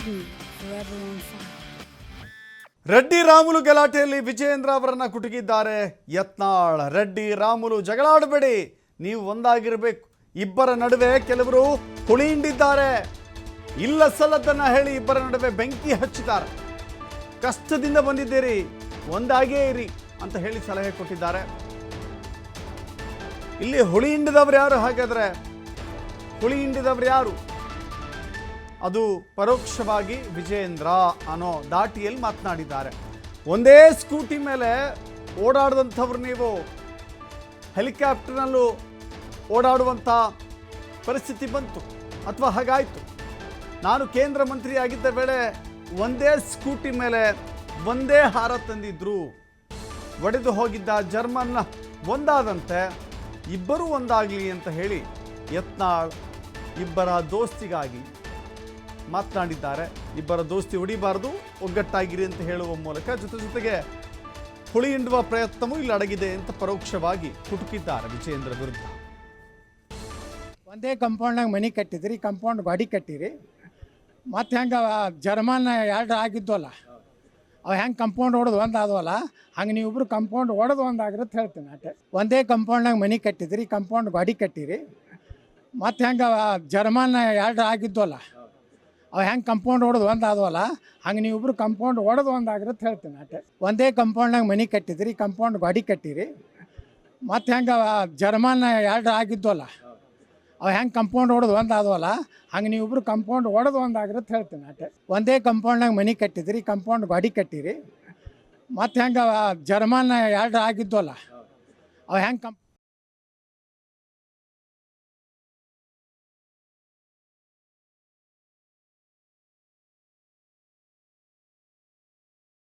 me forever on fire. Reddy Ramulu ಗಲಾಟೆಯಲ್ಲಿ Vijayendra ಅವರನ್ನ ಕುಟುಕಿದ್ದಾರೆ ಯತ್ನಾಳ್. ರೆಡ್ಡಿ ರಾಮುಲು ಜಗಳಾಡಬೇಡಿ, ನೀವು ಒಂದಾಗಿರಬೇಕು. ಇಬ್ಬರ ನಡುವೆ ಕೆಲವರು ಹುಳಿ ಹಿಂಡಿದ್ದಾರೆ. ಇಲ್ಲ ಸಲ್ಲದನ್ನ ಹೇಳಿ ಇಬ್ಬರ ನಡುವೆ ಬೆಂಕಿ ಹಚ್ಚಿದ್ದಾರೆ. ಕಷ್ಟದಿಂದ ಬಂದಿದ್ದೀರಿ, ಒಂದಾಗೇ ಇರಿ ಅಂತ ಹೇಳಿ ಸಲಹೆ ಕೊಟ್ಟಿದ್ದಾರೆ. ಇಲ್ಲಿ ಹುಳಿ ಹಿಂಡಿದವರು ಯಾರು? ಹಾಗಾದ್ರೆ ಹುಳಿ ಹಿಂಡಿದವರು ಯಾರು? ಅದು ಪರೋಕ್ಷವಾಗಿ ವಿಜಯೇಂದ್ರ ಅನ್ನೋ ದಾಟಿಯಲ್ಲಿ ಮಾತನಾಡಿದ್ದಾರೆ. ಒಂದೇ ಸ್ಕೂಟಿ ಮೇಲೆ ಓಡಾಡಿದಂಥವ್ರು ನೀವು ಹೆಲಿಕಾಪ್ಟರ್ನಲ್ಲೂ ಓಡಾಡುವಂಥ ಪರಿಸ್ಥಿತಿ ಬಂತು ಅಥವಾ ಹಾಗಾಯಿತು. ನಾನು ಕೇಂದ್ರ ಮಂತ್ರಿ ಆಗಿದ್ದ ವೇಳೆ ಒಂದೇ ಸ್ಕೂಟಿ ಮೇಲೆ ಒಂದೇ ಹಾರ ತಂದಿದ್ರು. ಒಡೆದು ಹೋಗಿದ್ದ ಜರ್ಮನ್ನ ಒಂದಾದಂತೆ ಇಬ್ಬರೂ ಒಂದಾಗಲಿ ಅಂತ ಹೇಳಿ ಯತ್ನಾಳ್ ಇಬ್ಬರ ದೋಸ್ತಿಗಾಗಿ ಮಾತನಾಡಿದ್ದಾರೆ. ಇಬ್ಬರ ದೋಸ್ತಿ ಉಡಿಬಾರದು, ಒಗ್ಗಟ್ಟಾಗಿರಿ ಅಂತ ಹೇಳುವ ಮೂಲಕ ಜೊತೆಗೆ ಹುಳಿ ಹಿಂಡುವ ಪ್ರಯತ್ನವೂ ಇಲ್ಲಿ ಅಡಗಿದೆ ಅಂತ ಪರೋಕ್ಷವಾಗಿ ಕುಟುಕಿದ್ದಾರೆ ವಿಜಯೇಂದ್ರ ವಿರುದ್ಧ. ಒಂದೇ ಕಂಪೌಂಡ್ನಾಗ ಮನೆ ಕಟ್ಟಿದ್ರಿ, ಕಂಪೌಂಡ್ ಗಾಡಿ ಕಟ್ಟಿರಿ. ಮತ್ತು ಹೆಂಗೆ ಜರ್ಮನ್ ಎರಡು ಆಗಿದ್ವಲ್ಲ, ಅವು ಹೆಂಗೆ ಕಂಪೌಂಡ್ ಹೊಡೆದು ಒಂದು ಆದವಲ್ಲ, ಹಂಗೆ ನೀವಿಬ್ರು ಕಂಪೌಂಡ್ ಹೊಡೆದು ಒಂದು ಆಗಿರುತ್ತೆ ಹೇಳ್ತೀನಿ ಅಷ್ಟೆ. ಒಂದೇ ಕಂಪೌಂಡ್ನಾಗ ಮನೆ ಕಟ್ಟಿದ್ರಿ, ಕಂಪೌಂಡ್ ಗಾಡಿ ಕಟ್ಟಿರಿ. ಮತ್ತು ಹೆಂಗೆ ಜರ್ಮನ್ ಎರಡು ಆಗಿದ್ವಲ್ಲ, ಅವು ಹೆಂಗೆ ಕಂಪೌಂಡ್ ಹೊಡೆದು ಒಂದು ಆದವಲ್ಲ, ಹಂಗೆ ನೀವಿಬ್ರು ಕಂಪೌಂಡ್ ಹೊಡೆದು ಒಂದು ಆಗಿರುತ್ತೆ ಹೇಳ್ತೀನಿ ಅಷ್ಟೆ. ಒಂದೇ ಕಂಪೌಂಡ್ನಾಗ ಮನೆ ಕಟ್ಟಿದ್ರಿ, ಕಂಪೌಂಡ್ ಗಾಡಿ ಕಟ್ಟಿರಿ. ಮತ್ತು ಹೆಂಗೆ ಜರ್ಮನ್ ಎರಡು ಆಗಿದ್ವಲ್ಲ, ಅವು ಹೆಂಗೆ ಕಂಪೌಂಡ್ ಹೊಡೆದು ಒಂದು ಆದವಲ್ಲ, ಹಂಗೆ ನೀವಿಬ್ರು ಕಂಪೌಂಡ್ ಹೊಡೆದು ಒಂದು ಆಗಿರುತ್ತೆ ಹೇಳ್ತೀನಿ ಅಷ್ಟೆ. ಒಂದೇ ಕಂಪೌಂಡ್ನಾಗ ಮನೆ ಕಟ್ಟಿದ್ರಿ, ಕಂಪೌಂಡ್ ಗಾಡಿ ಕಟ್ಟಿರಿ. ಮತ್ತು ಹೆಂಗೆ ಜರ್ಮನ್ ಎರಡು ಆಗಿದ್ವಲ್ಲ, ಅವು ಹೆಂಗೆ